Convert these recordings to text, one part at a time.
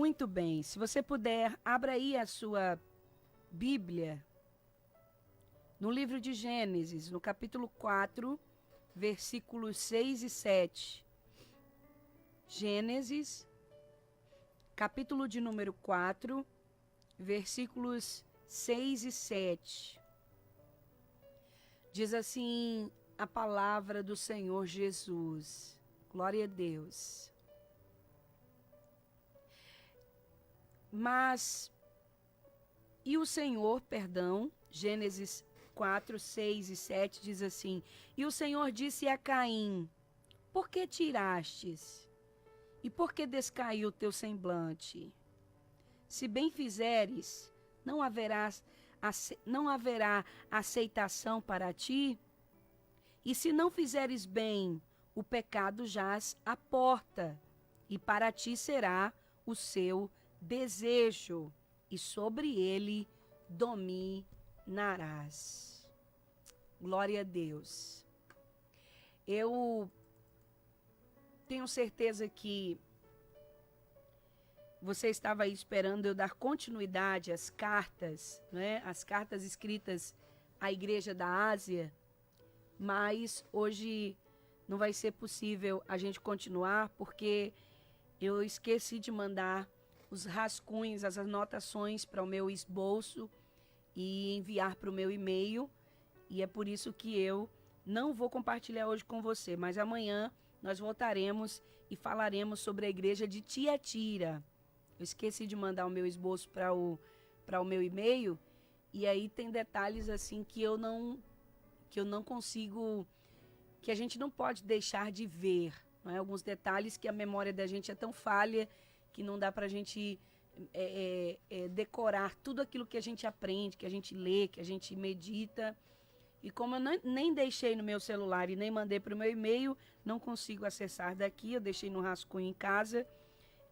Muito bem. Se você puder, abra aí a sua Bíblia no livro de Gênesis, no capítulo 4, versículos 6 e 7. Gênesis, capítulo de número 4, versículos 6 e 7. Diz assim a palavra do Senhor Jesus. Glória a Deus. Gênesis 4, 6 e 7 diz assim: E o Senhor disse a Caim: Por que tirastes? E por que descaiu o teu semblante? Se bem fizeres, não haverá aceitação para ti? E se não fizeres bem, o pecado jaz à porta, e para ti será o seu desejo, e sobre ele dominarás. Glória a Deus. Eu tenho certeza que você estava aí esperando eu dar continuidade às cartas, né? As cartas escritas à Igreja da Ásia, mas hoje não vai ser possível a gente continuar porque eu esqueci de mandar os rascunhos, as anotações para o meu esboço e enviar para o meu e-mail. E é por isso que eu não vou compartilhar hoje com você, mas amanhã nós voltaremos e falaremos sobre a igreja de Tiatira. Eu esqueci de mandar o meu esboço para o meu e-mail, e aí tem detalhes assim que eu não consigo, que a gente não pode deixar de ver, não é? Alguns detalhes que a memória da gente é tão falha que não dá para a gente decorar tudo aquilo que a gente aprende, que a gente lê, que a gente medita. E como eu nem deixei no meu celular e nem mandei para o meu e-mail, não consigo acessar daqui, eu deixei no rascunho em casa.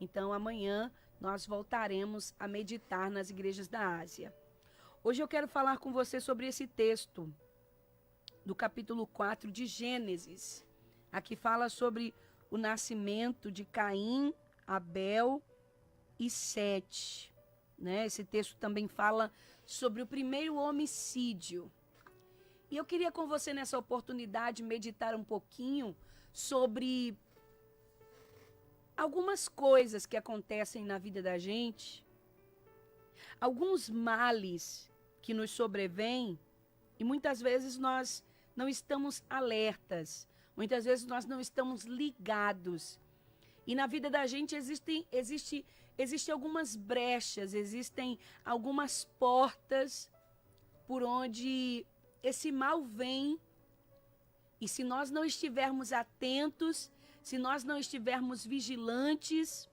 Então amanhã nós voltaremos a meditar nas igrejas da Ásia. Hoje eu quero falar com você sobre esse texto do capítulo 4 de Gênesis. Aqui fala sobre o nascimento de Caim, Abel e Sete, né? Esse texto também fala sobre o primeiro homicídio. E eu queria com você nessa oportunidade meditar um pouquinho sobre algumas coisas que acontecem na vida da gente, alguns males que nos sobrevêm e muitas vezes nós não estamos alertas, muitas vezes nós não estamos ligados. E na vida da gente existem algumas brechas, existem algumas portas por onde esse mal vem. E se nós não estivermos atentos, se nós não estivermos vigilantes,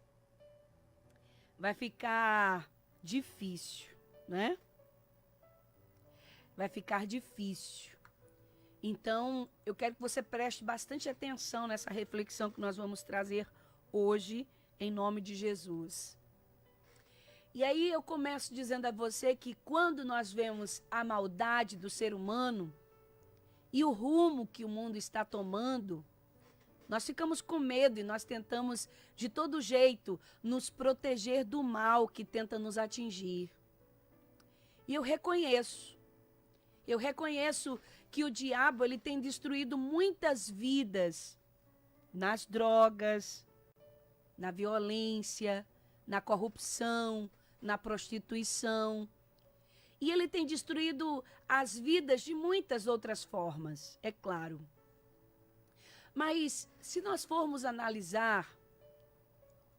vai ficar difícil, né? Vai ficar difícil. Então, eu quero que você preste bastante atenção nessa reflexão que nós vamos trazer hoje, em nome de Jesus. E aí eu começo dizendo a você que quando nós vemos a maldade do ser humano e o rumo que o mundo está tomando, nós ficamos com medo e nós tentamos de todo jeito nos proteger do mal que tenta nos atingir. E eu reconheço que o diabo ele tem destruído muitas vidas nas drogas, na violência, na corrupção, na prostituição. E ele tem destruído as vidas de muitas outras formas, é claro. Mas se nós formos analisar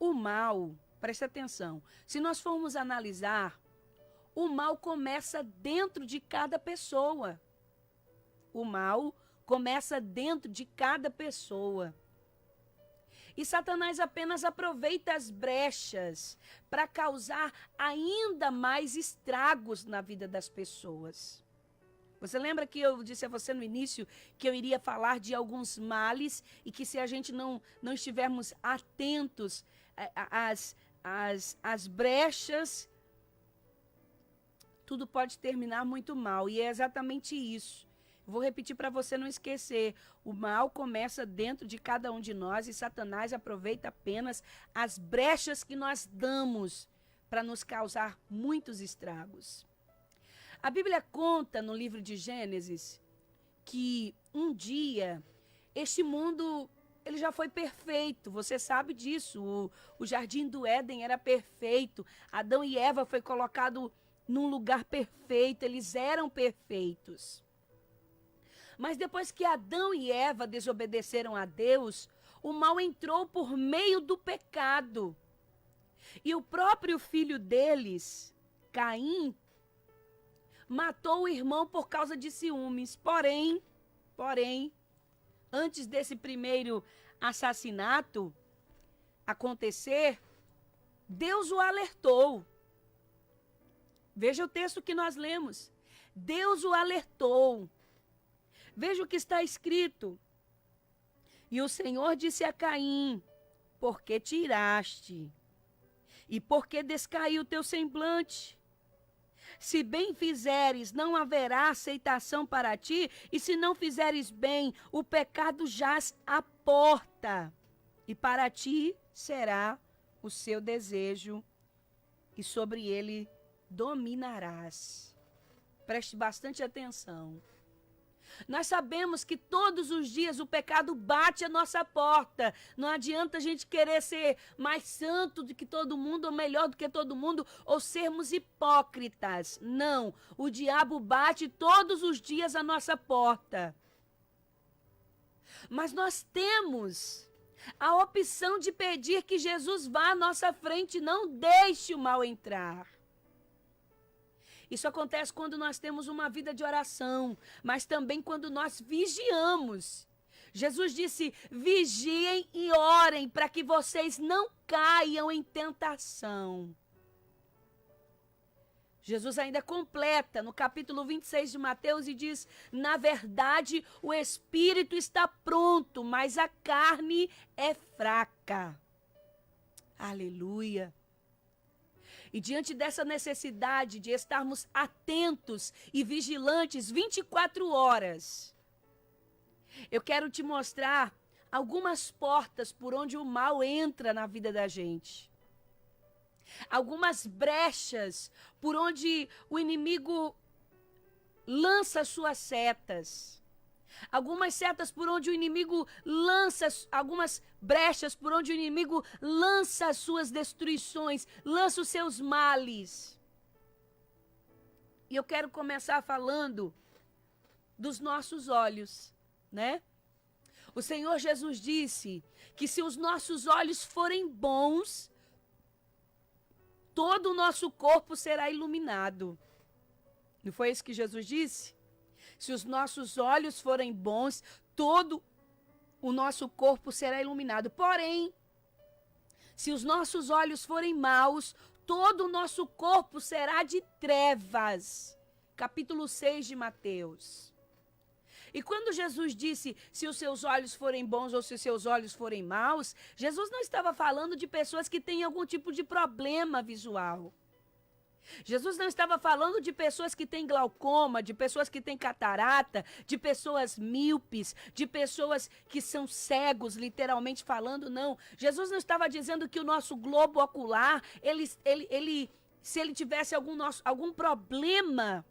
o mal, preste atenção, se nós formos analisar, o mal começa dentro de cada pessoa. O mal começa dentro de cada pessoa. E Satanás apenas aproveita as brechas para causar ainda mais estragos na vida das pessoas. Você lembra que eu disse a você no início que eu iria falar de alguns males e que se a gente não estivermos atentos às brechas, tudo pode terminar muito mal. E é exatamente isso. Vou repetir para você não esquecer. O mal começa dentro de cada um de nós e Satanás aproveita apenas as brechas que nós damos para nos causar muitos estragos. A Bíblia conta no livro de Gênesis que um dia este mundo ele já foi perfeito. Você sabe disso. O jardim do Éden era perfeito. Adão e Eva foi colocado num lugar perfeito. Eles eram perfeitos. Mas depois que Adão e Eva desobedeceram a Deus, o mal entrou por meio do pecado. E o próprio filho deles, Caim, matou o irmão por causa de ciúmes. Porém, antes desse primeiro assassinato acontecer, Deus o alertou. Veja o texto que nós lemos. Deus o alertou. Veja o que está escrito. E o Senhor disse a Caim: por que te iraste? E por que descaiu o teu semblante? Se bem fizeres, não haverá aceitação para ti, e se não fizeres bem, o pecado jaz à porta, e para ti será o seu desejo, e sobre ele dominarás. Preste bastante atenção. Nós sabemos que todos os dias o pecado bate à nossa porta. Não adianta a gente querer ser mais santo do que todo mundo, ou melhor do que todo mundo, ou sermos hipócritas. Não, o diabo bate todos os dias à nossa porta. Mas nós temos a opção de pedir que Jesus vá à nossa frente, não deixe o mal entrar. Isso acontece quando nós temos uma vida de oração, mas também quando nós vigiamos. Jesus disse: vigiem e orem para que vocês não caiam em tentação. Jesus ainda completa no capítulo 26 de Mateus e diz: na verdade, o espírito está pronto, mas a carne é fraca. Aleluia. E diante dessa necessidade de estarmos atentos e vigilantes 24 horas, eu quero te mostrar algumas portas por onde o mal entra na vida da gente. Algumas brechas por onde o inimigo lança suas setas. Algumas setas por onde o inimigo lança, algumas brechas por onde o inimigo lança as suas destruições, lança os seus males. E eu quero começar falando dos nossos olhos, né? O Senhor Jesus disse que se os nossos olhos forem bons, todo o nosso corpo será iluminado. Não foi isso que Jesus disse? Se os nossos olhos forem bons, todo o nosso corpo será iluminado. Porém, se os nossos olhos forem maus, todo o nosso corpo será de trevas. Capítulo 6 de Mateus. E quando Jesus disse se os seus olhos forem bons ou se os seus olhos forem maus, Jesus não estava falando de pessoas que têm algum tipo de problema visual. Jesus não estava falando de pessoas que têm glaucoma, de pessoas que têm catarata, de pessoas míopes, de pessoas que são cegos, literalmente falando, não. Jesus não estava dizendo que o nosso globo ocular, se ele tivesse algum problema,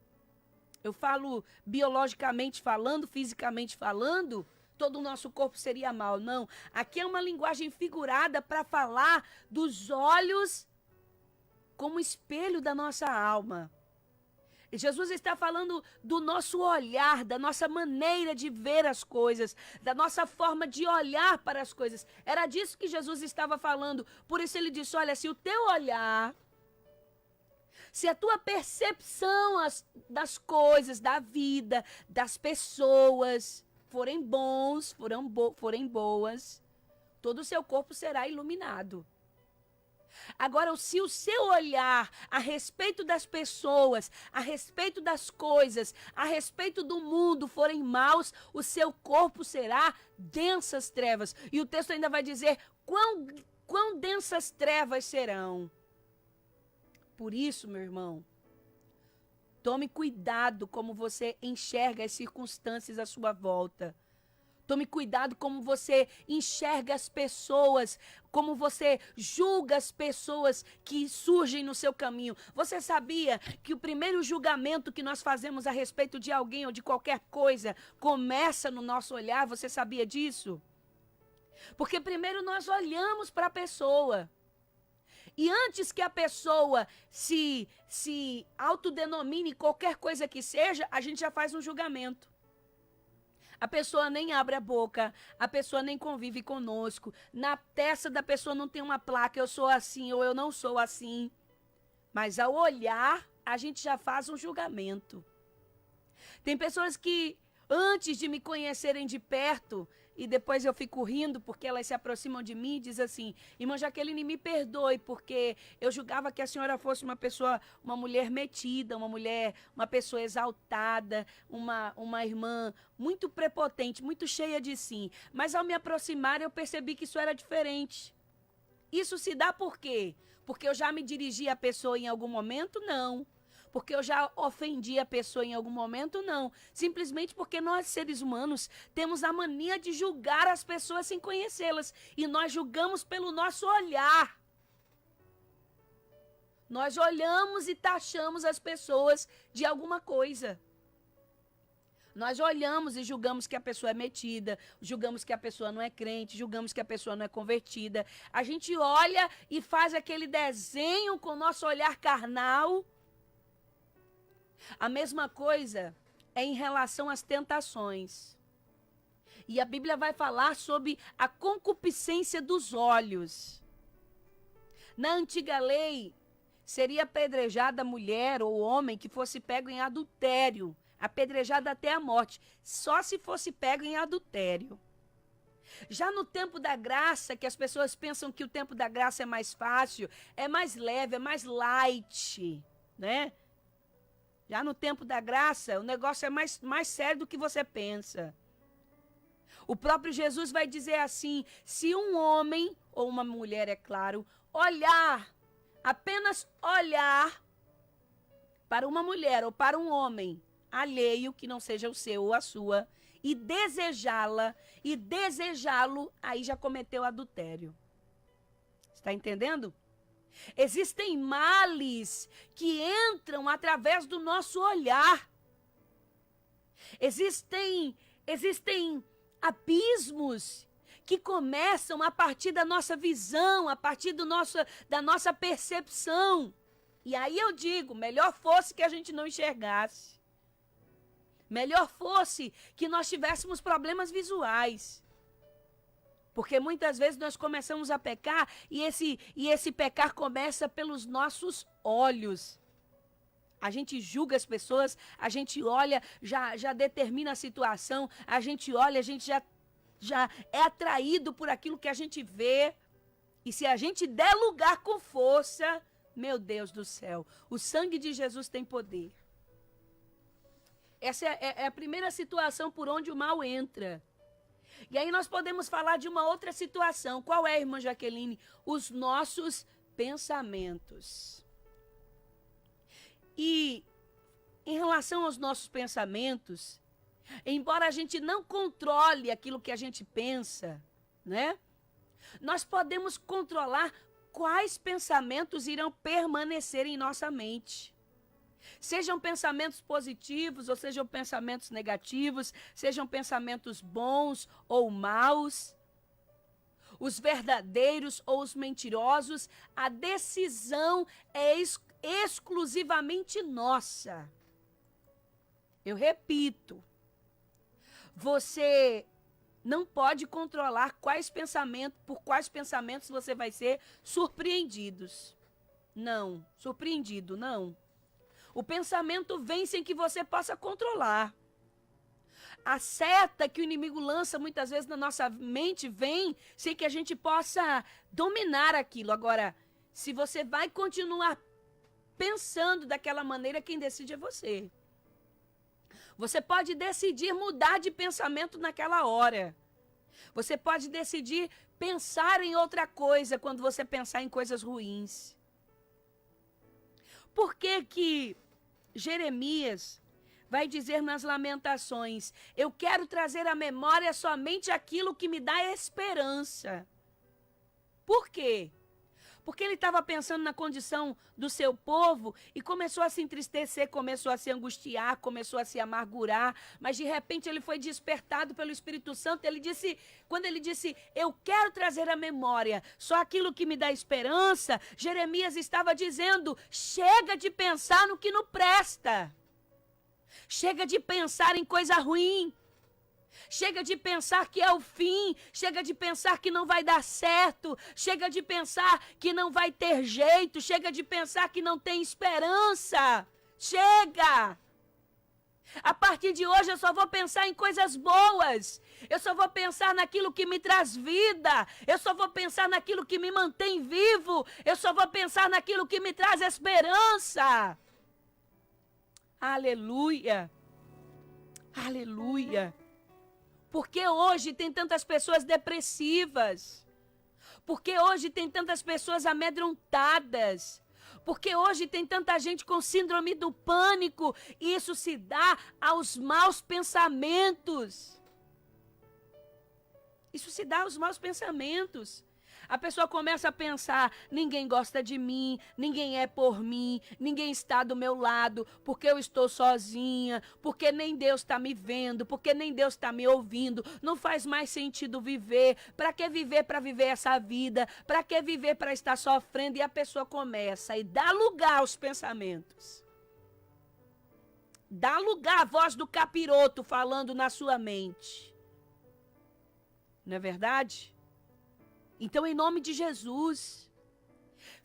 eu falo biologicamente falando, fisicamente falando, todo o nosso corpo seria mau. Não, aqui é uma linguagem figurada para falar dos olhos como espelho da nossa alma. E Jesus está falando do nosso olhar, da nossa maneira de ver as coisas, da nossa forma de olhar para as coisas. Era disso que Jesus estava falando. Por isso ele disse, olha, se o teu olhar, se a tua percepção das coisas, da vida, das pessoas, forem bons, forem boas, todo o seu corpo será iluminado. Agora, se o seu olhar a respeito das pessoas, a respeito das coisas, a respeito do mundo forem maus, o seu corpo será densas trevas. E o texto ainda vai dizer quão densas trevas serão. Por isso, meu irmão, Tome cuidado como você enxerga as circunstâncias à sua volta. Tome cuidado como você enxerga as pessoas, como você julga as pessoas que surgem no seu caminho. Você sabia que o primeiro julgamento que nós fazemos a respeito de alguém ou de qualquer coisa começa no nosso olhar? Você sabia disso? Porque primeiro nós olhamos para a pessoa. E antes que a pessoa se autodenomine qualquer coisa que seja, a gente já faz um julgamento. A pessoa nem abre a boca, a pessoa nem convive conosco. Na testa da pessoa não tem uma placa, eu sou assim ou eu não sou assim. Mas ao olhar, a gente já faz um julgamento. Tem pessoas que, antes de me conhecerem de perto, e depois eu fico rindo porque elas se aproximam de mim e dizem assim: irmã Jaqueline, me perdoe, porque eu julgava que a senhora fosse uma pessoa, uma mulher metida, uma pessoa exaltada, uma irmã muito prepotente, muito cheia de si. Mas ao me aproximar eu percebi que isso era diferente. Isso se dá por quê? Porque eu já me dirigi à pessoa em algum momento? Não. Porque eu já ofendi a pessoa em algum momento? Não. Simplesmente porque nós, seres humanos, temos a mania de julgar as pessoas sem conhecê-las. E nós julgamos pelo nosso olhar. Nós olhamos e taxamos as pessoas de alguma coisa. Nós olhamos e julgamos que a pessoa é metida, julgamos que a pessoa não é crente, julgamos que a pessoa não é convertida. A gente olha e faz aquele desenho com o nosso olhar carnal. A mesma coisa é em relação às tentações. E a Bíblia vai falar sobre a concupiscência dos olhos. Na antiga lei, seria apedrejada a mulher ou homem que fosse pego em adultério, apedrejada até a morte, só se fosse pego em adultério. Já no tempo da graça, que as pessoas pensam que o tempo da graça é mais fácil, é mais leve, é mais light, né? Já no tempo da graça, o negócio é mais sério do que você pensa. O próprio Jesus vai dizer assim: se um homem, ou uma mulher, é claro, apenas olhar para uma mulher ou para um homem alheio, que não seja o seu ou a sua, e desejá-lo, aí já cometeu adultério. Está entendendo? Existem males que entram através do nosso olhar. Existem abismos que começam a partir da nossa visão, a partir da nossa percepção. E aí eu digo, melhor fosse que a gente não enxergasse. Melhor fosse que nós tivéssemos problemas visuais. Porque muitas vezes nós começamos a pecar e esse pecar começa pelos nossos olhos. A gente julga as pessoas, a gente olha, já determina a situação, a gente olha, a gente já é atraído por aquilo que a gente vê. E se a gente der lugar com força, meu Deus do céu, o sangue de Jesus tem poder. Essa é a primeira situação por onde o mal entra. E aí nós podemos falar de uma outra situação. Qual é, irmã Jaqueline? Os nossos pensamentos. E em relação aos nossos pensamentos, embora a gente não controle aquilo que a gente pensa, né? Nós podemos controlar quais pensamentos irão permanecer em nossa mente. Sejam pensamentos positivos ou sejam pensamentos negativos, sejam pensamentos bons ou maus, os verdadeiros ou os mentirosos, a decisão é exclusivamente nossa. Eu repito, você não pode controlar por quais pensamentos você vai ser surpreendidos. Não, surpreendido, não. O pensamento vem sem que você possa controlar. A seta que o inimigo lança muitas vezes na nossa mente vem sem que a gente possa dominar aquilo. Agora, se você vai continuar pensando daquela maneira, quem decide é você. Você pode decidir mudar de pensamento naquela hora. Você pode decidir pensar em outra coisa quando você pensar em coisas ruins. Por que Jeremias vai dizer nas Lamentações: eu quero trazer à memória somente aquilo que me dá esperança. Por quê? Porque ele estava pensando na condição do seu povo e começou a se entristecer, começou a se angustiar, começou a se amargurar, mas de repente ele foi despertado pelo Espírito Santo. Quando ele disse, eu quero trazer à memória só aquilo que me dá esperança, Jeremias estava dizendo, chega de pensar no que não presta. Chega de pensar em coisa ruim. Chega de pensar que é o fim, chega de pensar que não vai dar certo, chega de pensar que não vai ter jeito, chega de pensar que não tem esperança. Chega! A partir de hoje eu só vou pensar em coisas boas, eu só vou pensar naquilo que me traz vida, eu só vou pensar naquilo que me mantém vivo, eu só vou pensar naquilo que me traz esperança. Aleluia! Aleluia! Porque hoje tem tantas pessoas depressivas. Porque hoje tem tantas pessoas amedrontadas. Porque hoje tem tanta gente com síndrome do pânico. E isso se dá aos maus pensamentos. Isso se dá aos maus pensamentos. A pessoa começa a pensar, ninguém gosta de mim, ninguém é por mim, ninguém está do meu lado, porque eu estou sozinha, porque nem Deus está me vendo, porque nem Deus está me ouvindo, não faz mais sentido viver. Para que viver para viver essa vida? Para que viver para estar sofrendo? E a pessoa começa e dá lugar aos pensamentos. Dá lugar à voz do capiroto falando na sua mente. Não é verdade? Então, em nome de Jesus,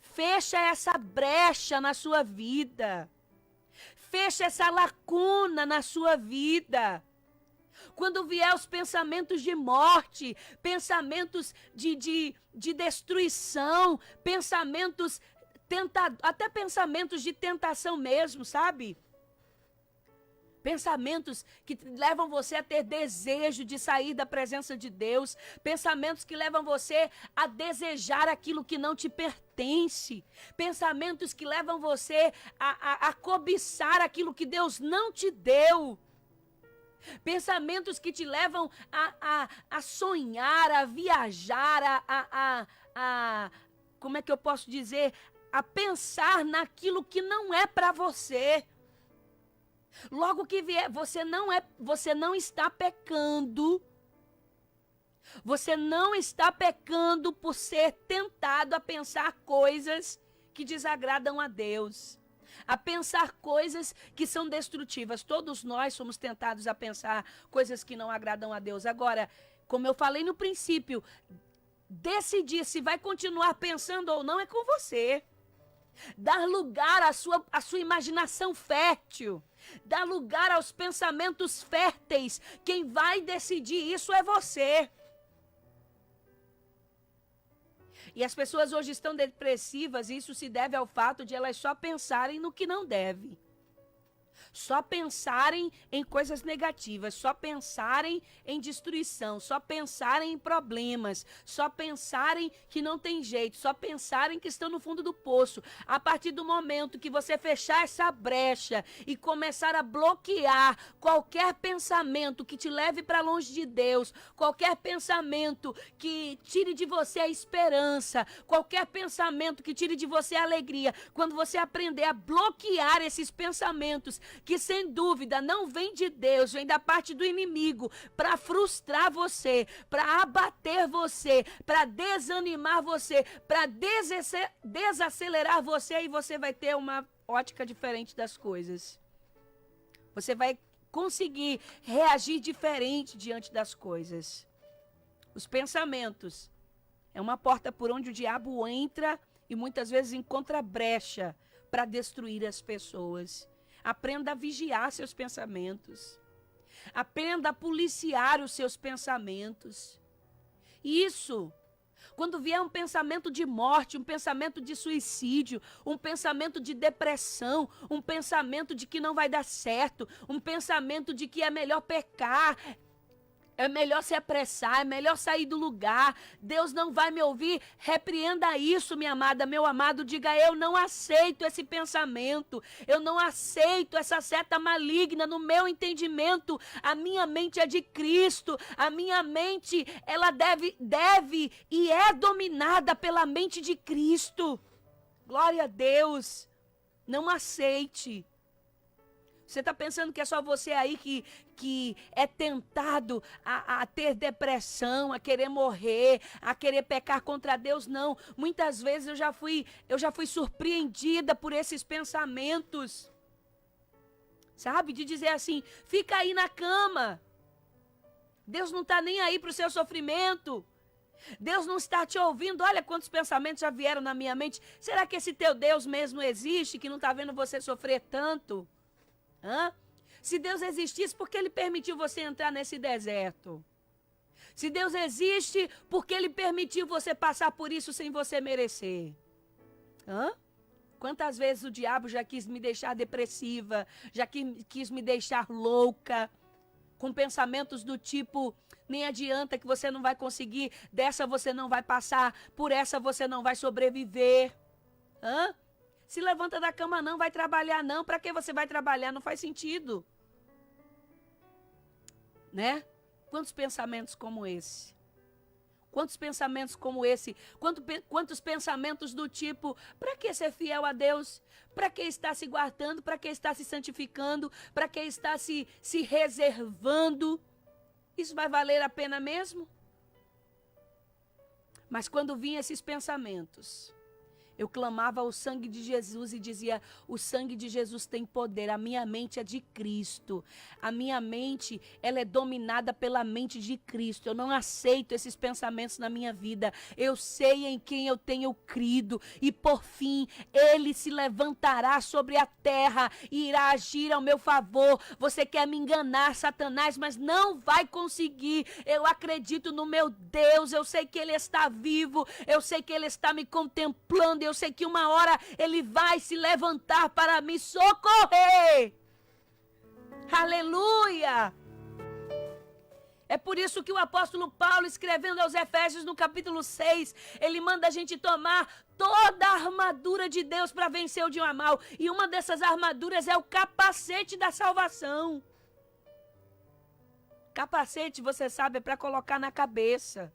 fecha essa brecha na sua vida. Fecha essa lacuna na sua vida. Quando vier os pensamentos de morte, pensamentos de destruição, pensamentos até pensamentos de tentação mesmo, sabe? Pensamentos que levam você a ter desejo de sair da presença de Deus. Pensamentos que levam você a desejar aquilo que não te pertence. Pensamentos que levam você a cobiçar aquilo que Deus não te deu. Pensamentos que te levam a sonhar, a viajar, como é que eu posso dizer? A pensar naquilo que não é para você. Logo que vier, você não está pecando. Você não está pecando por ser tentado a pensar coisas que desagradam a Deus. A pensar coisas que são destrutivas. Todos nós somos tentados a pensar coisas que não agradam a Deus. Agora, como eu falei no princípio, decidir se vai continuar pensando ou não é com você. Dar lugar à sua imaginação fértil. Dar lugar aos pensamentos férteis. Quem vai decidir isso é você. E as pessoas hoje estão depressivas e isso se deve ao fato de elas só pensarem no que não deve. Só pensarem em coisas negativas, só pensarem em destruição, só pensarem em problemas, só pensarem que não tem jeito, só pensarem que estão no fundo do poço. A partir do momento que você fechar essa brecha e começar a bloquear qualquer pensamento que te leve para longe de Deus, qualquer pensamento que tire de você a esperança, qualquer pensamento que tire de você a alegria, quando você aprender a bloquear esses pensamentos, que sem dúvida não vem de Deus, vem da parte do inimigo, para frustrar você, para abater você, para desanimar você, para desacelerar você, e você vai ter uma ótica diferente das coisas. Você vai conseguir reagir diferente diante das coisas. Os pensamentos é uma porta por onde o diabo entra e muitas vezes encontra brecha para destruir as pessoas. Aprenda a vigiar seus pensamentos. Aprenda a policiar os seus pensamentos. Isso, quando vier um pensamento de morte, um pensamento de suicídio, um pensamento de depressão, um pensamento de que não vai dar certo, um pensamento de que é melhor pecar, É melhor se apressar, é melhor sair do lugar. Deus não vai me ouvir. Repreenda isso, minha amada, meu amado. Diga, eu não aceito esse pensamento. Eu não aceito essa seta maligna no meu entendimento. A minha mente é de Cristo. A minha mente, ela deve e é dominada pela mente de Cristo. Glória a Deus. Não aceite. Você está pensando que é só você aí que é tentado a ter depressão, a querer morrer, a querer pecar contra Deus? Não. Muitas vezes eu já fui surpreendida por esses pensamentos. Sabe? De dizer assim, fica aí na cama. Deus não está nem aí para o seu sofrimento. Deus não está te ouvindo. Olha quantos pensamentos já vieram na minha mente. Será que esse teu Deus mesmo existe, que não está vendo você sofrer tanto? Se Deus existisse, por que Ele permitiu você entrar nesse deserto? Se Deus existe, por que Ele permitiu você passar por isso sem você merecer? Quantas vezes o diabo já quis me deixar depressiva, já quis me deixar louca, com pensamentos do tipo, nem adianta que você não vai conseguir, dessa você não vai passar, por essa você não vai sobreviver. Se levanta da cama não, vai trabalhar não. Para que você vai trabalhar? Não faz sentido. Né? Quantos pensamentos como esse? Quantos pensamentos como esse? Quantos pensamentos do tipo, para que ser fiel a Deus? Para que estar se guardando? Para que estar se santificando? Para que estar se reservando? Isso vai valer a pena mesmo? Mas quando vinham esses pensamentos, eu clamava ao sangue de Jesus e dizia, o sangue de Jesus tem poder, a minha mente é de Cristo. A minha mente, ela é dominada pela mente de Cristo. Eu não aceito esses pensamentos na minha vida. Eu sei em quem eu tenho crido. E por fim, Ele se levantará sobre a terra e irá agir ao meu favor. Você quer me enganar, Satanás, mas não vai conseguir. Eu acredito no meu Deus. Eu sei que Ele está vivo. Eu sei que Ele está me contemplando. Eu sei que uma hora Ele vai se levantar para me socorrer. Aleluia! É por isso que o apóstolo Paulo, escrevendo aos Efésios no capítulo 6, ele manda a gente tomar toda a armadura de Deus para vencer o dia mal. E uma dessas armaduras é o capacete da salvação. Capacete, você sabe, é para colocar na cabeça.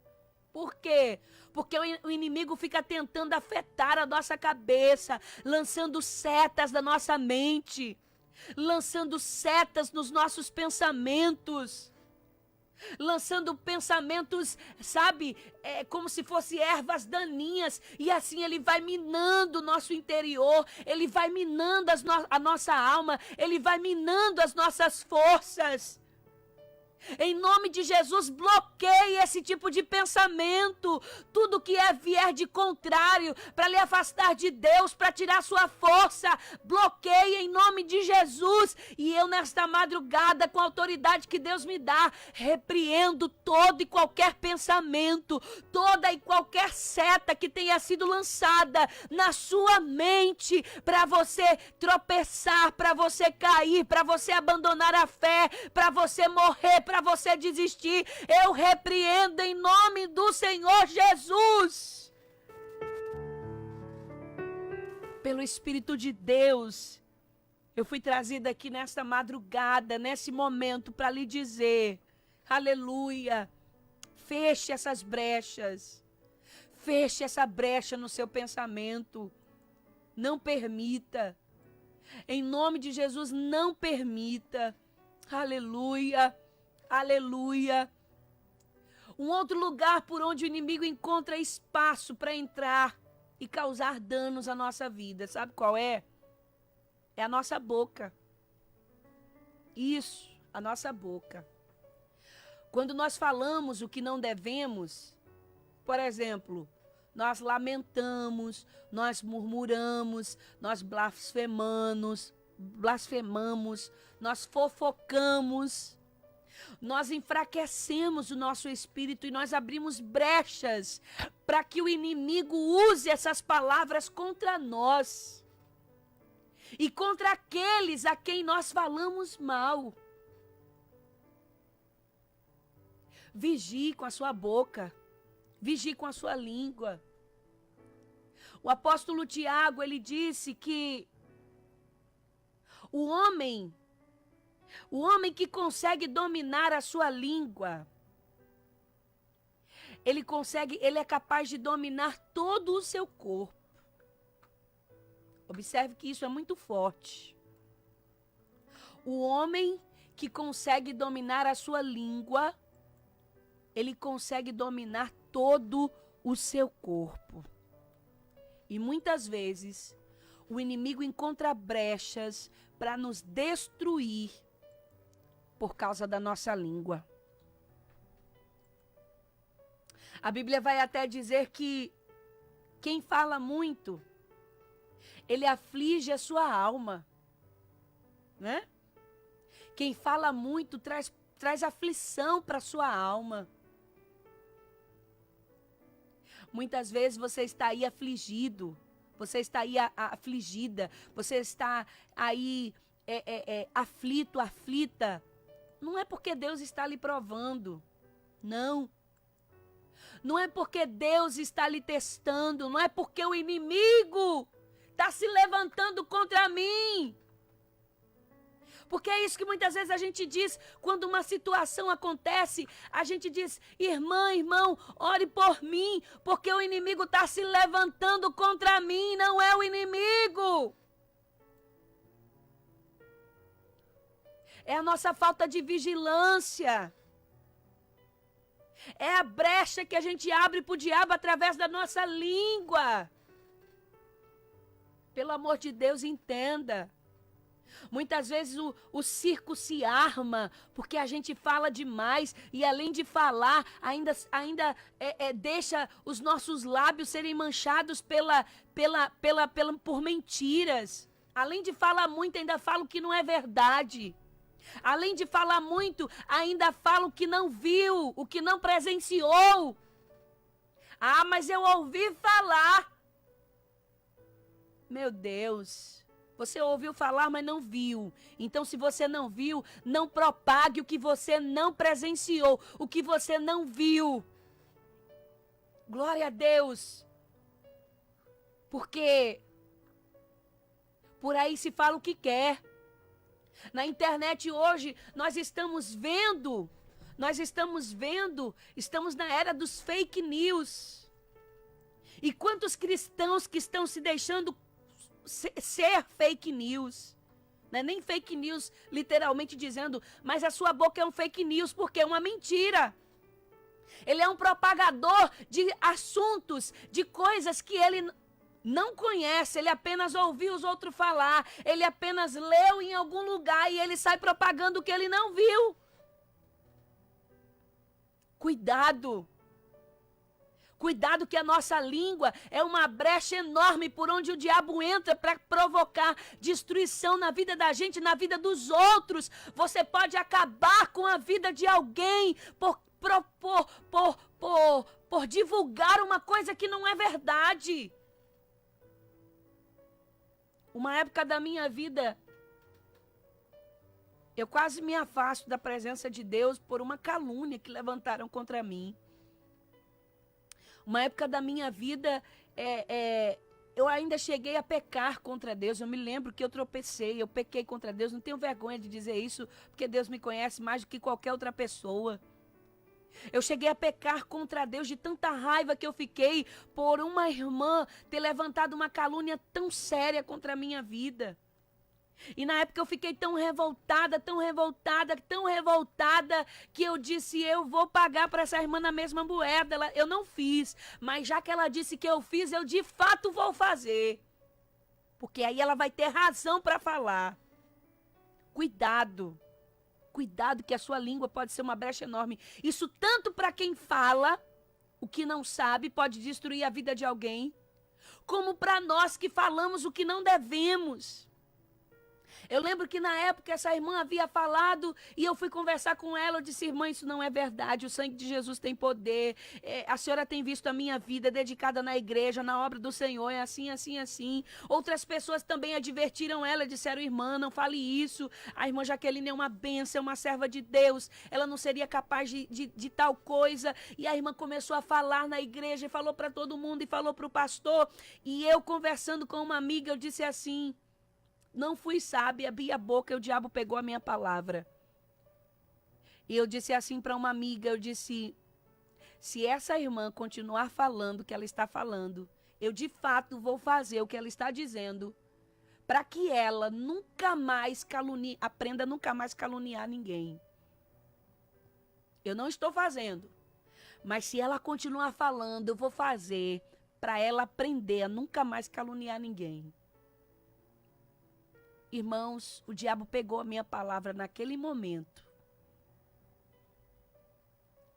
Por quê? Porque o inimigo fica tentando afetar a nossa cabeça, lançando setas da nossa mente, lançando setas nos nossos pensamentos, lançando pensamentos, sabe, como se fossem ervas daninhas, e assim ele vai minando o nosso interior, ele vai minando a nossa alma, ele vai minando as nossas forças. Em nome de Jesus, bloqueie esse tipo de pensamento. Tudo que vier de contrário, para lhe afastar de Deus, para tirar sua força, bloqueie em nome de Jesus. E eu nesta madrugada, com a autoridade que Deus me dá, repreendo todo e qualquer pensamento, toda e qualquer seta que tenha sido lançada na sua mente, para você tropeçar, para você cair, para você abandonar a fé, para você morrer, para você desistir. Eu repreendo em nome do Senhor Jesus. Pelo Espírito de Deus, eu fui trazida aqui nesta madrugada, nesse momento, para lhe dizer, aleluia, feche essas brechas, feche essa brecha no seu pensamento, não permita, em nome de Jesus, não permita, aleluia. Aleluia. Um outro lugar por onde o inimigo encontra espaço para entrar e causar danos à nossa vida. Sabe qual é? É a nossa boca. Isso, a nossa boca. Quando nós falamos o que não devemos, por exemplo, nós lamentamos, nós murmuramos, nós blasfemamos, nós fofocamos. Nós enfraquecemos o nosso espírito e nós abrimos brechas para que o inimigo use essas palavras contra nós e contra aqueles a quem nós falamos mal. Vigie com a sua boca. Vigie com a sua língua. O apóstolo Tiago, ele disse que o homem que consegue dominar a sua língua, ele é capaz de dominar todo o seu corpo. Observe que isso é muito forte. O homem que consegue dominar a sua língua, ele consegue dominar todo o seu corpo. E muitas vezes, o inimigo encontra brechas para nos destruir por causa da nossa língua. A Bíblia vai até dizer que quem fala muito, ele aflige a sua alma, né? Quem fala muito traz aflição para a sua alma. Muitas vezes você está aí afligido, você está aí afligida, você está aí aflito, aflita. Não é porque Deus está lhe provando, não. Não é porque Deus está lhe testando, não é porque o inimigo está se levantando contra mim. Porque é isso que muitas vezes a gente diz quando uma situação acontece. A gente diz, irmã, irmão, ore por mim, porque o inimigo está se levantando contra mim, não é o inimigo. É a nossa falta de vigilância. É a brecha que a gente abre para o diabo através da nossa língua. Pelo amor de Deus, entenda. Muitas vezes o circo se arma porque a gente fala demais e além de falar, ainda deixa os nossos lábios serem manchados por mentiras. Além de falar muito, ainda fala o que não é verdade. Além de falar muito, ainda fala o que não viu, o que não presenciou. Ah, mas eu ouvi falar. Meu Deus. Você ouviu falar, mas não viu. Então, se você não viu, não propague o que você não presenciou, o que você não viu. Glória a Deus. Porque por aí se fala o que quer. Na internet hoje, nós estamos vendo, estamos na era dos fake news. E quantos cristãos que estão se deixando ser fake news, não é nem fake news literalmente dizendo, mas a sua boca é um fake news porque é uma mentira. Ele é um propagador de assuntos, de coisas que ele não conhece, ele apenas ouviu os outros falar, ele apenas leu em algum lugar e ele sai propagando o que ele não viu. Cuidado! Cuidado que a nossa língua é uma brecha enorme por onde o diabo entra para provocar destruição na vida da gente, na vida dos outros. Você pode acabar com a vida de alguém por divulgar uma coisa que não é verdade. Uma época da minha vida, eu quase me afasto da presença de Deus por uma calúnia que levantaram contra mim. Uma época da minha vida, eu ainda cheguei a pecar contra Deus. Eu me lembro que eu tropecei, eu pequei contra Deus. Não tenho vergonha de dizer isso, porque Deus me conhece mais do que qualquer outra pessoa. Eu cheguei a pecar contra Deus de tanta raiva que eu fiquei por uma irmã ter levantado uma calúnia tão séria contra a minha vida. E na época eu fiquei tão revoltada, que eu disse, eu vou pagar para essa irmã na mesma moeda. Eu não fiz, mas já que ela disse que eu fiz, eu de fato vou fazer. Porque aí ela vai ter razão para falar. Cuidado. Cuidado que a sua língua pode ser uma brecha enorme. Isso tanto para quem fala, o que não sabe pode destruir a vida de alguém, como para nós que falamos o que não devemos. Eu lembro que na época essa irmã havia falado e eu fui conversar com ela. Eu disse, irmã, isso não é verdade. O sangue de Jesus tem poder. A senhora tem visto a minha vida dedicada na igreja, na obra do Senhor. É assim, assim, assim. Outras pessoas também advertiram ela, disseram, irmã, não fale isso. A irmã Jaqueline é uma bênção, uma serva de Deus. Ela não seria capaz de tal coisa. E a irmã começou a falar na igreja e falou para todo mundo e falou para o pastor. E eu conversando com uma amiga, eu disse assim, não fui sábia, abri a boca e o diabo pegou a minha palavra. E eu disse assim para uma amiga, eu disse, se essa irmã continuar falando o que ela está falando, eu de fato vou fazer o que ela está dizendo, para que ela nunca mais aprenda a nunca mais caluniar ninguém. Eu não estou fazendo, mas se ela continuar falando, eu vou fazer para ela aprender a nunca mais caluniar ninguém. Irmãos, o diabo pegou a minha palavra naquele momento.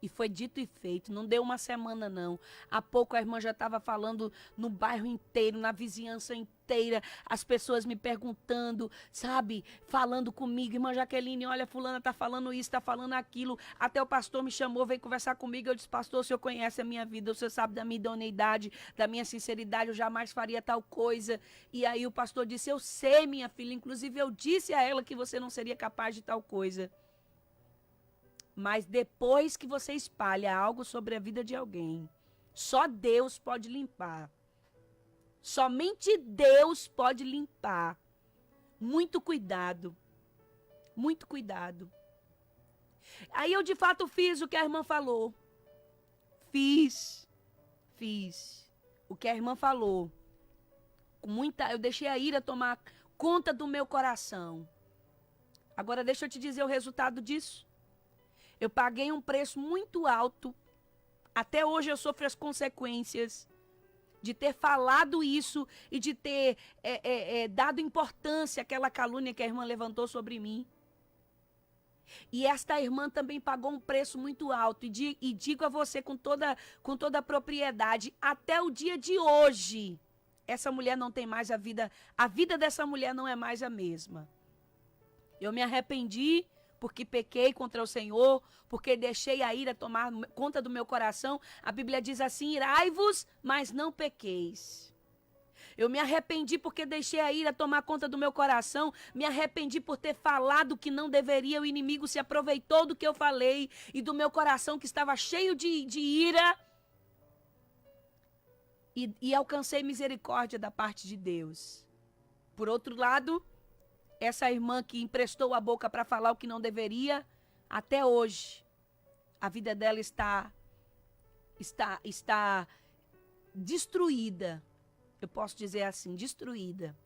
E foi dito e feito, não deu uma semana não. Há pouco a irmã já estava falando no bairro inteiro, na vizinhança inteira, as pessoas me perguntando, sabe, falando comigo, irmã Jaqueline, olha, fulana está falando isso, está falando aquilo. Até o pastor me chamou, veio conversar comigo, eu disse, pastor, o senhor conhece a minha vida, o senhor sabe da minha idoneidade, da minha sinceridade, eu jamais faria tal coisa. E aí o pastor disse, eu sei, minha filha, inclusive eu disse a ela que você não seria capaz de tal coisa. Mas depois que você espalha algo sobre a vida de alguém, só Deus pode limpar. Somente Deus pode limpar. Muito cuidado. Muito cuidado. Aí eu de fato fiz o que a irmã falou. Fiz o que a irmã falou. Eu deixei a ira tomar conta do meu coração. Agora deixa eu te dizer o resultado disso. Eu paguei um preço muito alto. Até hoje eu sofro as consequências de ter falado isso e de ter dado importância àquela calúnia que a irmã levantou sobre mim. E esta irmã também pagou um preço muito alto. E digo a você com toda a propriedade, até o dia de hoje, essa mulher não tem mais a vida dessa mulher não é mais a mesma. Eu me arrependi porque pequei contra o Senhor, porque deixei a ira tomar conta do meu coração. A Bíblia diz assim, irai-vos, mas não pequeis. Eu me arrependi porque deixei a ira tomar conta do meu coração, me arrependi por ter falado que não deveria, o inimigo se aproveitou do que eu falei e do meu coração que estava cheio de ira e alcancei misericórdia da parte de Deus. Por outro lado, essa irmã que emprestou a boca para falar o que não deveria, até hoje, a vida dela está destruída. Eu posso dizer assim, destruída.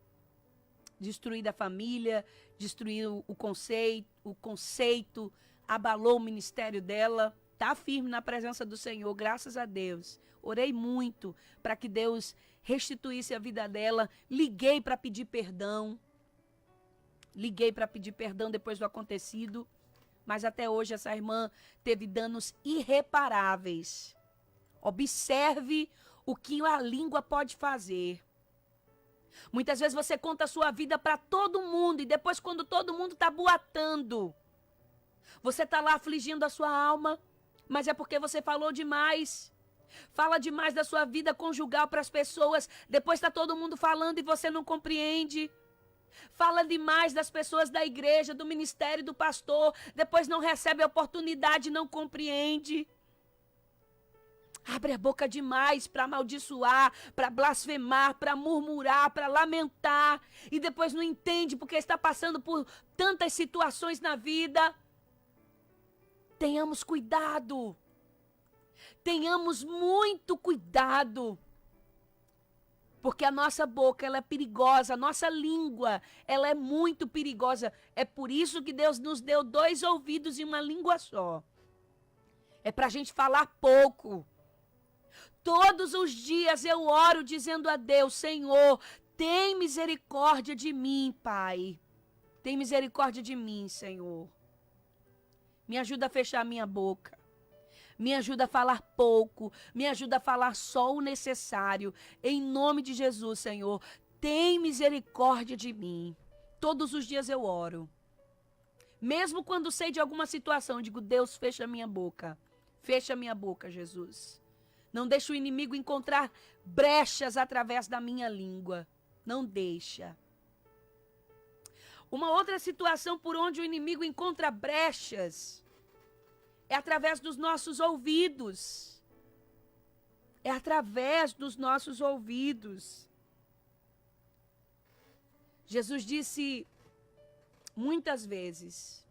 Destruída a família, destruiu o conceito, abalou o ministério dela. Está firme na presença do Senhor, graças a Deus. Orei muito para que Deus restituísse a vida dela. Liguei para pedir perdão. Depois do acontecido, mas até hoje essa irmã teve danos irreparáveis. Observe o que a língua pode fazer. Muitas vezes você conta a sua vida para todo mundo e depois quando todo mundo está boatando, você está lá afligindo a sua alma, mas é porque você falou demais. Fala demais da sua vida conjugal para as pessoas, depois está todo mundo falando e você não compreende. Fala demais das pessoas da igreja, do ministério, do pastor, depois não recebe a oportunidade, não compreende. Abre a boca demais para amaldiçoar, para blasfemar, para murmurar, para lamentar, e depois não entende porque está passando por tantas situações na vida. Tenhamos cuidado. Tenhamos muito cuidado. Porque a nossa boca, ela é perigosa, a nossa língua, ela é muito perigosa. É por isso que Deus nos deu 2 ouvidos e uma língua só. É para a gente falar pouco. Todos os dias eu oro dizendo a Deus, Senhor, tem misericórdia de mim, Pai. Tem misericórdia de mim, Senhor. Me ajuda a fechar a minha boca. Me ajuda a falar pouco, me ajuda a falar só o necessário. Em nome de Jesus, Senhor, tem misericórdia de mim. Todos os dias eu oro. Mesmo quando sei de alguma situação, eu digo, Deus, fecha a minha boca. Fecha a minha boca, Jesus. Não deixa o inimigo encontrar brechas através da minha língua. Não deixa. Uma outra situação por onde o inimigo encontra brechas é através dos nossos ouvidos. É através dos nossos ouvidos. Jesus disse muitas vezes,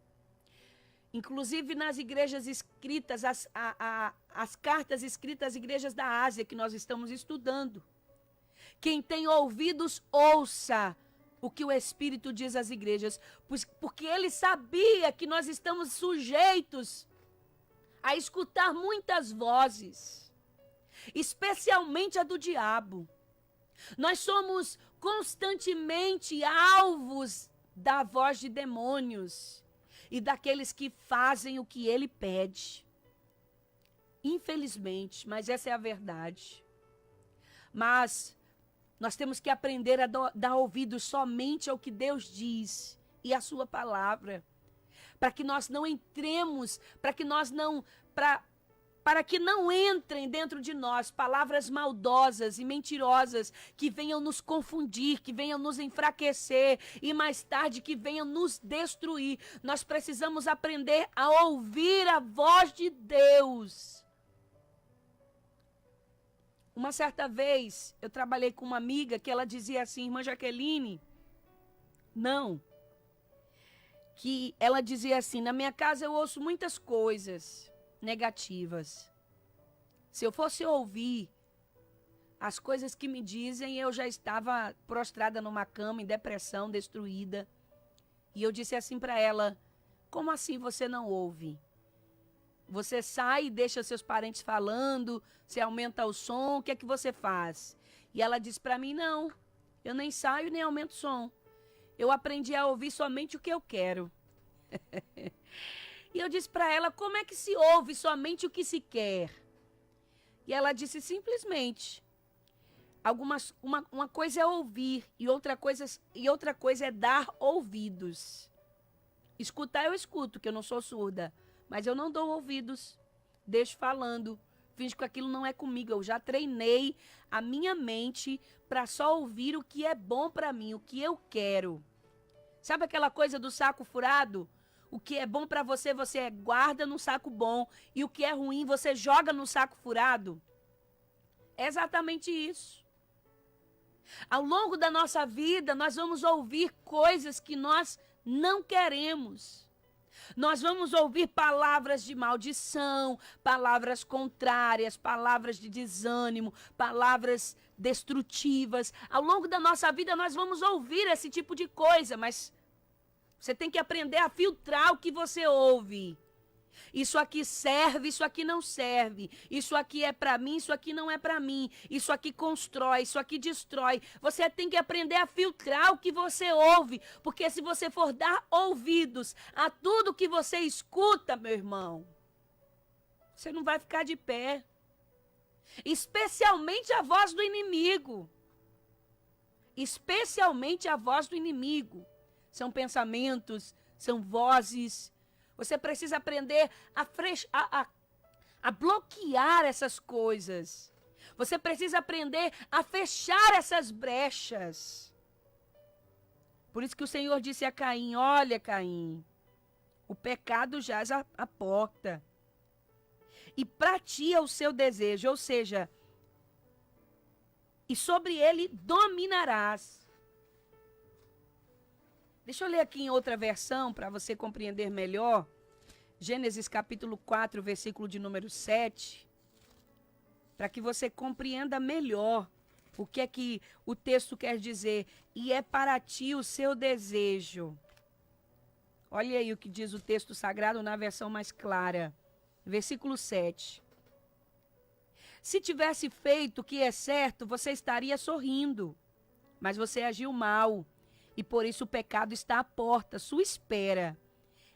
inclusive nas igrejas escritas, as cartas escritas às igrejas da Ásia que nós estamos estudando. Quem tem ouvidos, ouça o que o Espírito diz às igrejas, porque ele sabia que nós estamos sujeitos a escutar muitas vozes, especialmente a do diabo. Nós somos constantemente alvos da voz de demônios e daqueles que fazem o que ele pede. Infelizmente, mas essa é a verdade. Mas nós temos que aprender a dar ouvidos somente ao que Deus diz e à sua palavra, para que nós não entremos, para que não entrem dentro de nós palavras maldosas e mentirosas que venham nos confundir, que venham nos enfraquecer e mais tarde que venham nos destruir. Nós precisamos aprender a ouvir a voz de Deus. Uma certa vez eu trabalhei com uma amiga que ela dizia assim, irmã Jaqueline, que ela dizia assim, na minha casa eu ouço muitas coisas negativas. Se eu fosse ouvir as coisas que me dizem, eu já estava prostrada numa cama, em depressão, destruída. E eu disse assim para ela, como assim você não ouve? Você sai e deixa seus parentes falando, você aumenta o som, o que é que você faz? E ela disse para mim, não, eu nem saio nem aumento o som. Eu aprendi a ouvir somente o que eu quero. E eu disse para ela, como é que se ouve somente o que se quer? E ela disse simplesmente, uma coisa é ouvir e outra coisa é dar ouvidos. Escutar eu escuto, que eu não sou surda, mas eu não dou ouvidos, deixo falando, finjo que aquilo não é comigo. Eu já treinei a minha mente para só ouvir o que é bom para mim, o que eu quero. Sabe aquela coisa do saco furado? O que é bom para você, você guarda no saco bom. E o que é ruim, você joga no saco furado. É exatamente isso. Ao longo da nossa vida, nós vamos ouvir coisas que nós não queremos. Nós vamos ouvir palavras de maldição, palavras contrárias, palavras de desânimo, palavras destrutivas. Ao longo da nossa vida, nós vamos ouvir esse tipo de coisa, mas você tem que aprender a filtrar o que você ouve. Isso aqui serve, isso aqui não serve. Isso aqui é para mim, isso aqui não é para mim. Isso aqui constrói, isso aqui destrói. Você tem que aprender a filtrar o que você ouve. Porque se você for dar ouvidos a tudo que você escuta, meu irmão, você não vai ficar de pé. Especialmente a voz do inimigo. Especialmente a voz do inimigo. São pensamentos, são vozes. Você precisa aprender a bloquear essas coisas. Você precisa aprender a fechar essas brechas. Por isso que o Senhor disse a Caim, olha Caim, o pecado jaz à porta. E pra ti é o seu desejo, ou seja, e sobre ele dominarás. Deixa eu ler aqui em outra versão para você compreender melhor. Gênesis capítulo 4, versículo de número 7. Para que você compreenda melhor o que é que o texto quer dizer. E é para ti o seu desejo. Olha aí o que diz o texto sagrado na versão mais clara. Versículo 7. Se tivesse feito o que é certo, você estaria sorrindo. Mas você agiu mal. E por isso o pecado está à porta, sua espera.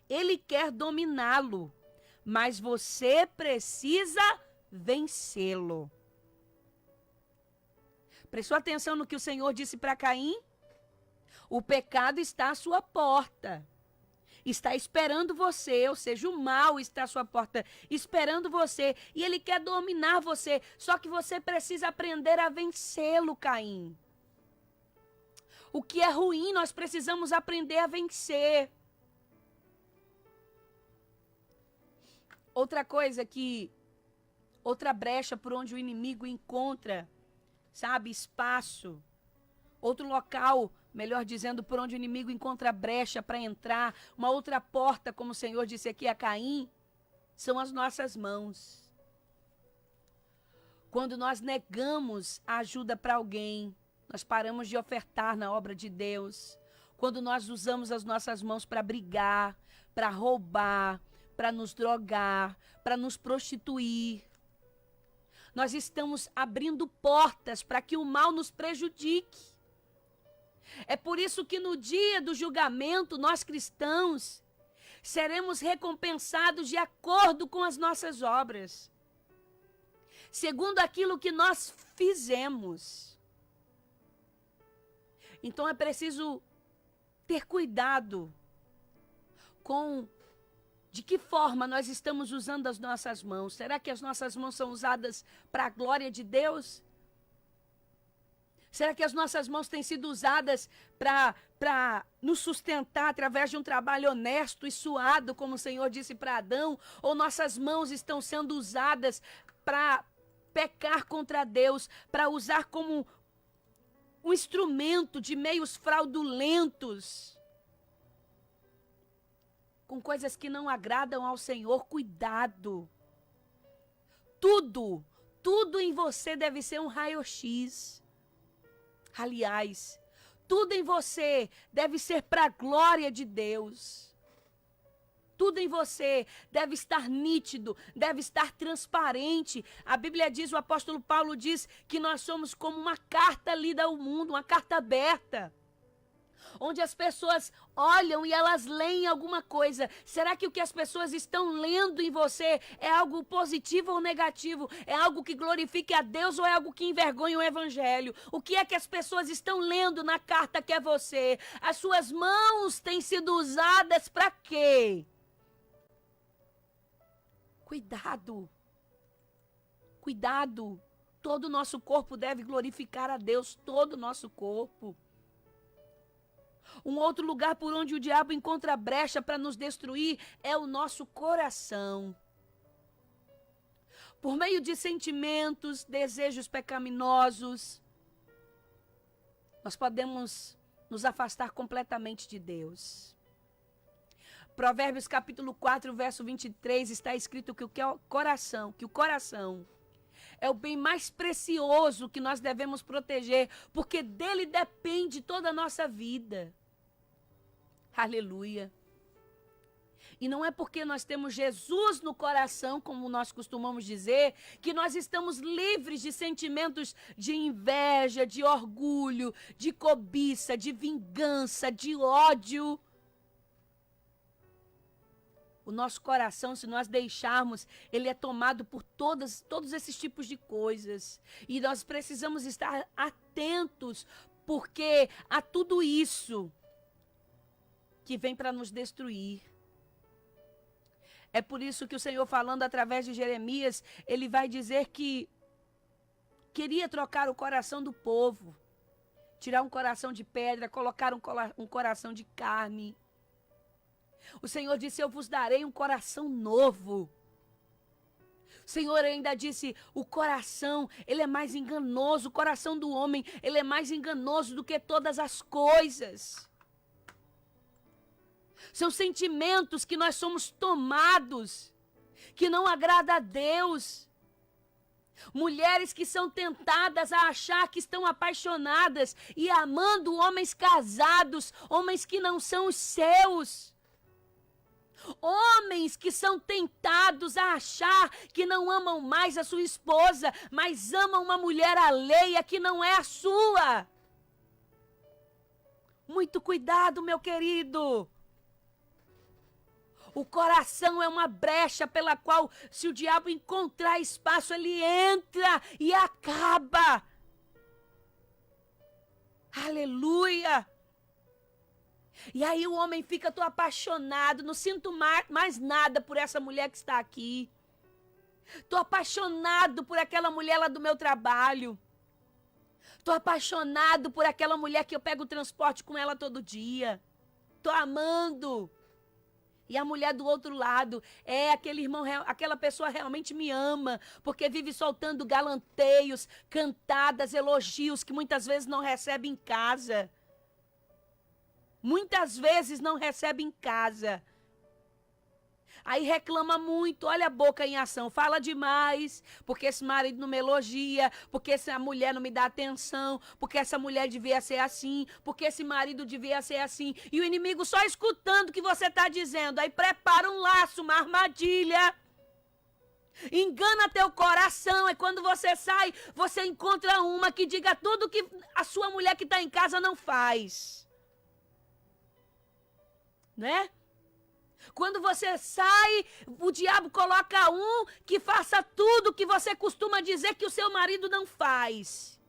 Ele quer dominá-lo, mas você precisa vencê-lo. Prestou atenção no que o Senhor disse para Caim? O pecado está à sua porta. Está esperando você, ou seja, o mal está à sua porta, esperando você, e ele quer dominar você. Só que você precisa aprender a vencê-lo, Caim. O que é ruim, nós precisamos aprender a vencer. Outra coisa outra brecha por onde o inimigo encontra, sabe, espaço. Outro local, melhor dizendo, por onde o inimigo encontra brecha para entrar. Uma outra porta, como o Senhor disse aqui a Caim, são as nossas mãos. Quando nós negamos a ajuda para alguém, nós paramos de ofertar na obra de Deus. Quando nós usamos as nossas mãos para brigar, para roubar, para nos drogar, para nos prostituir, nós estamos abrindo portas para que o mal nos prejudique. É por isso que no dia do julgamento, nós cristãos seremos recompensados de acordo com as nossas obras, segundo aquilo que nós fizemos. Então é preciso ter cuidado com de que forma nós estamos usando as nossas mãos. Será que as nossas mãos são usadas para a glória de Deus? Será que as nossas mãos têm sido usadas para nos sustentar através de um trabalho honesto e suado, como o Senhor disse para Adão? Ou nossas mãos estão sendo usadas para pecar contra Deus, para usar como um instrumento de meios fraudulentos, com coisas que não agradam ao Senhor? Cuidado. Tudo em você deve ser um raio-x. Aliás, tudo em você deve ser para a glória de Deus. Tudo em você deve estar nítido, deve estar transparente. A Bíblia diz, o apóstolo Paulo diz que nós somos como uma carta lida ao mundo, uma carta aberta, onde as pessoas olham e elas leem alguma coisa. Será que o que as pessoas estão lendo em você é algo positivo ou negativo? É algo que glorifique a Deus ou é algo que envergonha o Evangelho? O que é que as pessoas estão lendo na carta que é você? As suas mãos têm sido usadas para quê? Cuidado. Cuidado. Todo o nosso corpo deve glorificar a Deus, todo o nosso corpo. Um outro lugar por onde o diabo encontra brecha para nos destruir é o nosso coração. Por meio de sentimentos, desejos pecaminosos, nós podemos nos afastar completamente de Deus. Provérbios capítulo 4, verso 23, está escrito que o coração é o bem mais precioso que nós devemos proteger, porque dele depende toda a nossa vida. Aleluia. E não é porque nós temos Jesus no coração, como nós costumamos dizer, que nós estamos livres de sentimentos de inveja, de orgulho, de cobiça, de vingança, de ódio. O nosso coração, se nós deixarmos, ele é tomado por todos esses tipos de coisas. E nós precisamos estar atentos, porque há tudo isso que vem para nos destruir. É por isso que o Senhor, falando através de Jeremias, ele vai dizer que queria trocar o coração do povo, tirar um coração de pedra, colocar um coração de carne. O Senhor disse, eu vos darei um coração novo. O Senhor ainda disse, o coração, ele é mais enganoso, o coração do homem, ele é mais enganoso do que todas as coisas. São sentimentos que nós somos tomados, que não agrada a Deus. Mulheres que são tentadas a achar que estão apaixonadas e amando homens casados, homens que não são os seus. Homens que são tentados a achar que não amam mais a sua esposa, mas amam uma mulher alheia que não é a sua. Muito cuidado, meu querido. O coração é uma brecha pela qual, se o diabo encontrar espaço, ele entra e acaba. Aleluia! E aí o homem fica, tô apaixonado, não sinto mais nada por essa mulher que está aqui. Tô apaixonado por aquela mulher lá do meu trabalho. Tô apaixonado por aquela mulher que eu pego o transporte com ela todo dia. Tô amando. E a mulher do outro lado, aquele irmão, aquela pessoa realmente me ama, porque vive soltando galanteios, cantadas, elogios que muitas vezes não recebe em casa. Muitas vezes não recebe em casa. Aí reclama muito, olha a boca em ação, fala demais, porque esse marido não me elogia, porque essa mulher não me dá atenção, porque essa mulher devia ser assim, porque esse marido devia ser assim. E o inimigo só escutando o que você está dizendo, aí prepara um laço, uma armadilha. Engana teu coração, e quando você sai, você encontra uma que diga tudo que a sua mulher que está em casa não faz. Né? Quando você sai, o diabo coloca um que faça tudo que você costuma dizer que o seu marido não faz.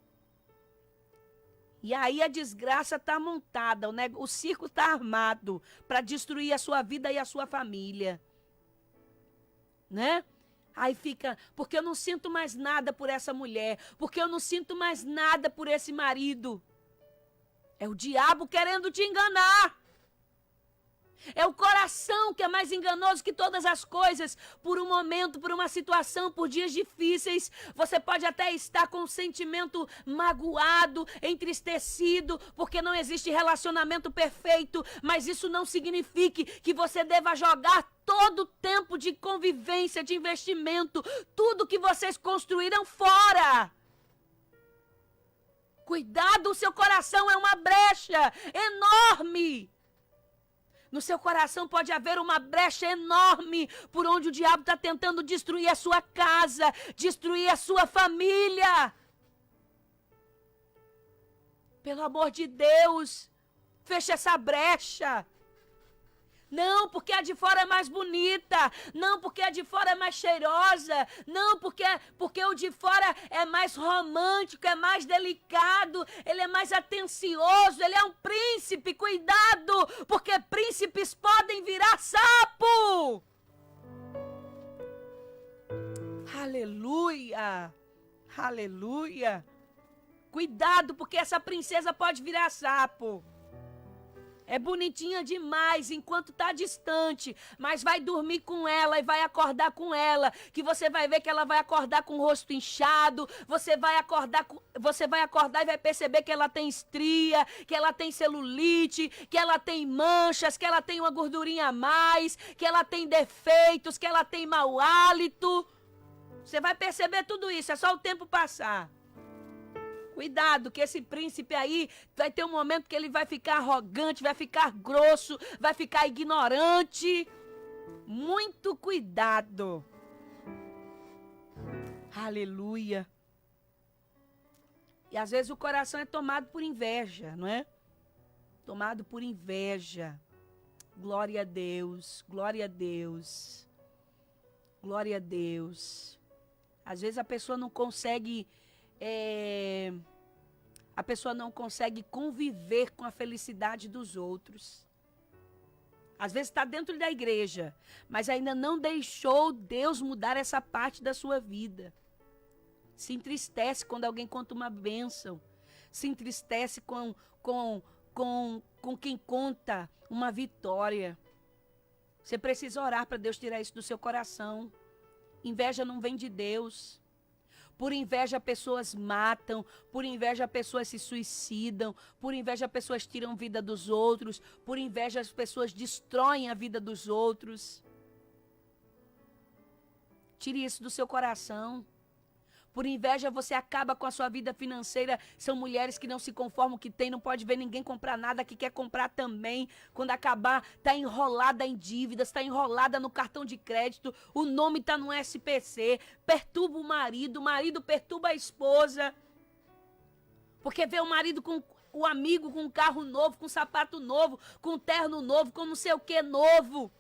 E aí a desgraça está montada, o circo está armado para destruir a sua vida e a sua família. Né? Aí fica, porque eu não sinto mais nada por essa mulher, porque eu não sinto mais nada por esse marido. É o diabo querendo te enganar. É o coração que é mais enganoso que todas as coisas. Por um momento, por uma situação, por dias difíceis, você pode até estar com um sentimento magoado, entristecido, porque não existe relacionamento perfeito, mas isso não significa que você deva jogar todo o tempo de convivência, de investimento, tudo que vocês construíram fora. Cuidado, o seu coração é uma brecha enorme. No seu coração pode haver uma brecha enorme por onde o diabo está tentando destruir a sua casa, destruir a sua família. Pelo amor de Deus, feche essa brecha. Não, porque a de fora é mais bonita. Não, porque a de fora é mais cheirosa. Não, porque o de fora é mais romântico, é mais delicado. Ele é mais atencioso, ele é um príncipe. Cuidado, porque príncipes podem virar sapo. Aleluia, aleluia. Cuidado, porque essa princesa pode virar sapo. É bonitinha demais enquanto está distante, mas vai dormir com ela e vai acordar com ela, que você vai ver que ela vai acordar com o rosto inchado, você vai acordar e vai perceber que ela tem estria, que ela tem celulite, que ela tem manchas, que ela tem uma gordurinha a mais, que ela tem defeitos, que ela tem mau hálito. Você vai perceber tudo isso, é só o tempo passar. Cuidado, que esse príncipe aí vai ter um momento que ele vai ficar arrogante, vai ficar grosso, vai ficar ignorante. Muito cuidado. Aleluia. E às vezes o coração é tomado por inveja, não é? Tomado por inveja. Glória a Deus, glória a Deus. Glória a Deus. Às vezes a pessoa não consegue... a pessoa não consegue conviver com a felicidade dos outros. Às vezes está dentro da igreja, mas ainda não deixou Deus mudar essa parte da sua vida. Se entristece quando alguém conta uma bênção. Se entristece com quem conta uma vitória. Você precisa orar para Deus tirar isso do seu coração. Inveja não vem de Deus. Por inveja, pessoas matam. Por inveja, pessoas se suicidam. Por inveja, pessoas tiram vida dos outros. Por inveja, as pessoas destroem a vida dos outros. Tire isso do seu coração. Por inveja, você acaba com a sua vida financeira. São mulheres que não se conformam com o que tem, não pode ver ninguém comprar nada, que quer comprar também. Quando acabar, está enrolada em dívidas, está enrolada no cartão de crédito, o nome está no SPC, perturba o marido perturba a esposa. Porque vê o marido com o amigo com um carro novo, com um sapato novo, com um terno novo, com não sei o que novo.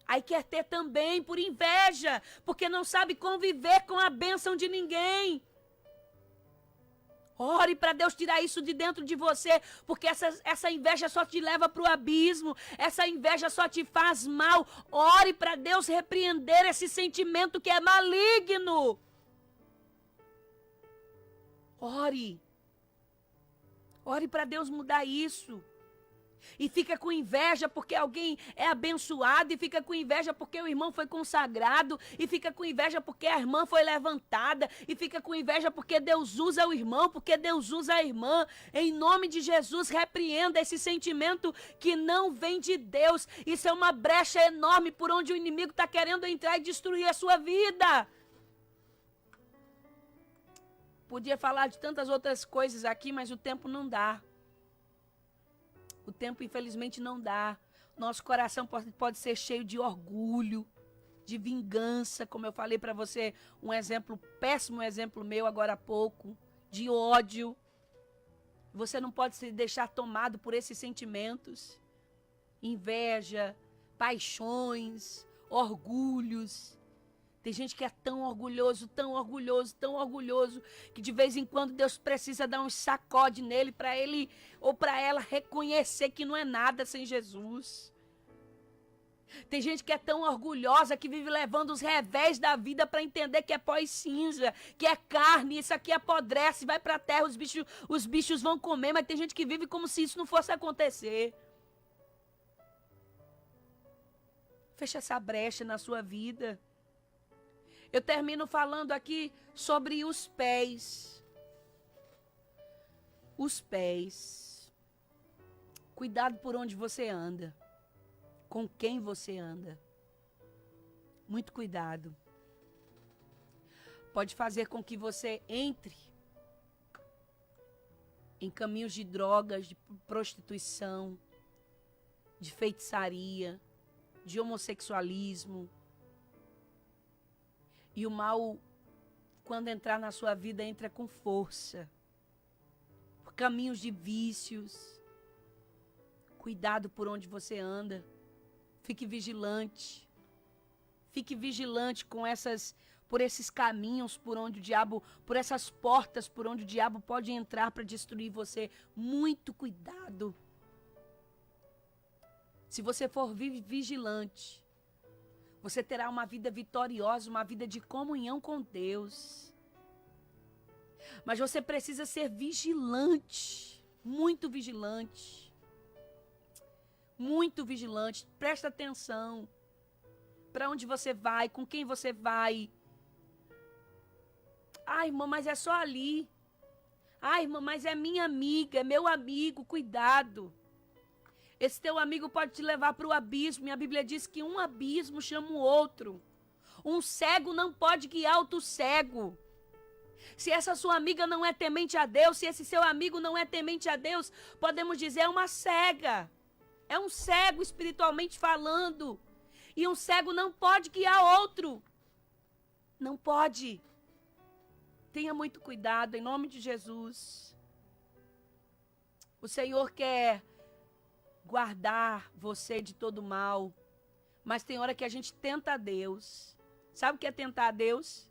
Aí quer ter também por inveja, porque não sabe conviver com a bênção de ninguém. Ore para Deus tirar isso de dentro de você, porque essa inveja só te leva para o abismo, essa inveja só te faz mal. Ore para Deus repreender esse sentimento que é maligno. Ore. Ore para Deus mudar isso. E fica com inveja porque alguém é abençoado, e fica com inveja porque o irmão foi consagrado, e fica com inveja porque a irmã foi levantada, e fica com inveja porque Deus usa o irmão, porque Deus usa a irmã. Em nome de Jesus, repreenda esse sentimento que não vem de Deus. Isso é uma brecha enorme por onde o inimigo está querendo entrar e destruir a sua vida. Podia falar de tantas outras coisas aqui, mas o tempo não dá. O tempo, infelizmente, não dá. Nosso coração pode ser cheio de orgulho, de vingança, como eu falei para você, um exemplo, péssimo exemplo meu agora há pouco, de ódio. Você não pode se deixar tomado por esses sentimentos. Inveja, paixões, orgulhos. Tem gente que é tão orgulhoso, tão orgulhoso, tão orgulhoso, que de vez em quando Deus precisa dar um sacode nele para ele ou para ela reconhecer que não é nada sem Jesus. Tem gente que é tão orgulhosa que vive levando os revés da vida para entender que é pó e cinza, que é carne, isso aqui apodrece, vai para a terra, os bichos vão comer, mas tem gente que vive como se isso não fosse acontecer. Fecha essa brecha na sua vida. Eu termino falando aqui sobre os pés. Os pés. Cuidado por onde você anda. Com quem você anda. Muito cuidado. Pode fazer com que você entre em caminhos de drogas, de prostituição, de feitiçaria, de homossexualismo. E o mal, quando entrar na sua vida, entra com força. Por caminhos de vícios. Cuidado por onde você anda. Fique vigilante. Fique vigilante por esses caminhos por onde o diabo, por essas portas por onde o diabo pode entrar para destruir você. Muito cuidado. Se você for vigilante, você terá uma vida vitoriosa, uma vida de comunhão com Deus. Mas você precisa ser vigilante, muito vigilante. Muito vigilante, presta atenção. Para onde você vai, com quem você vai. Ah, irmã, mas é só ali. Ah, irmã, mas é minha amiga, é meu amigo, cuidado. Esse teu amigo pode te levar para o abismo. Minha Bíblia diz que um abismo chama o outro. Um cego não pode guiar outro cego. Se essa sua amiga não é temente a Deus, se esse seu amigo não é temente a Deus, podemos dizer é uma cega. É um cego espiritualmente falando. E um cego não pode guiar outro. Não pode. Tenha muito cuidado, em nome de Jesus. O Senhor quer guardar você de todo mal. Mas tem hora que a gente tenta a Deus. Sabe o que é tentar a Deus?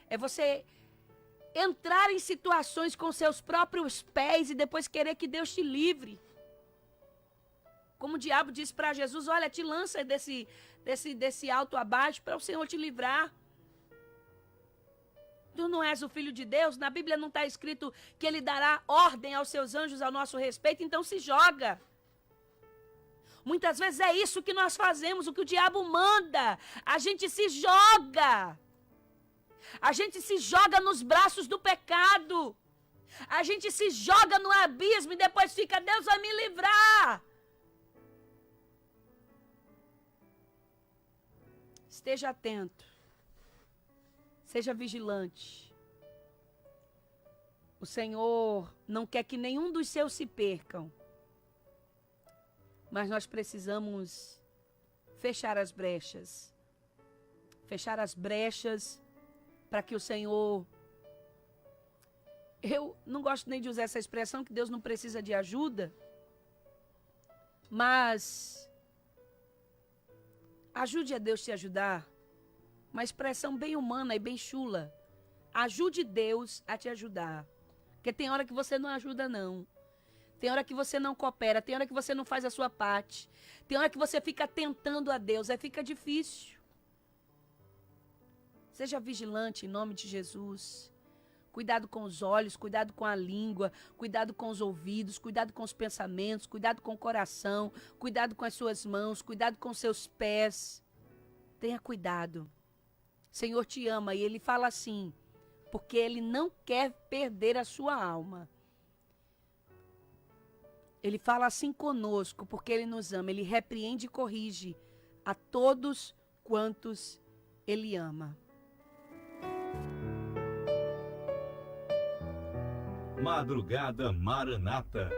É você entrar em situações com seus próprios pés e depois querer que Deus te livre. Como o diabo disse para Jesus, olha, te lança desse alto abaixo para o Senhor te livrar. Tu não és o filho de Deus? Na Bíblia não está escrito que ele dará ordem aos seus anjos ao nosso respeito, então se joga. Muitas vezes é isso que nós fazemos, o que o diabo manda. A gente se joga. A gente se joga nos braços do pecado. A gente se joga no abismo e depois fica, Deus vai me livrar. Esteja atento. Seja vigilante. O Senhor não quer que nenhum dos seus se percam. Mas nós precisamos fechar as brechas. Fechar as brechas para que o Senhor... Eu não gosto nem de usar essa expressão, que Deus não precisa de ajuda. Mas ajude a Deus te ajudar. Uma expressão bem humana e bem chula. Ajude Deus a te ajudar. Porque tem hora que você não ajuda, não. Tem hora que você não coopera, tem hora que você não faz a sua parte. Tem hora que você fica tentando a Deus, aí fica difícil. Seja vigilante em nome de Jesus. Cuidado com os olhos, cuidado com a língua, cuidado com os ouvidos, cuidado com os pensamentos, cuidado com o coração, cuidado com as suas mãos, cuidado com os seus pés. Tenha cuidado. O Senhor te ama e Ele fala assim, porque Ele não quer perder a sua alma. Ele fala assim conosco, porque Ele nos ama. Ele repreende e corrige a todos quantos Ele ama. Madrugada Maranata.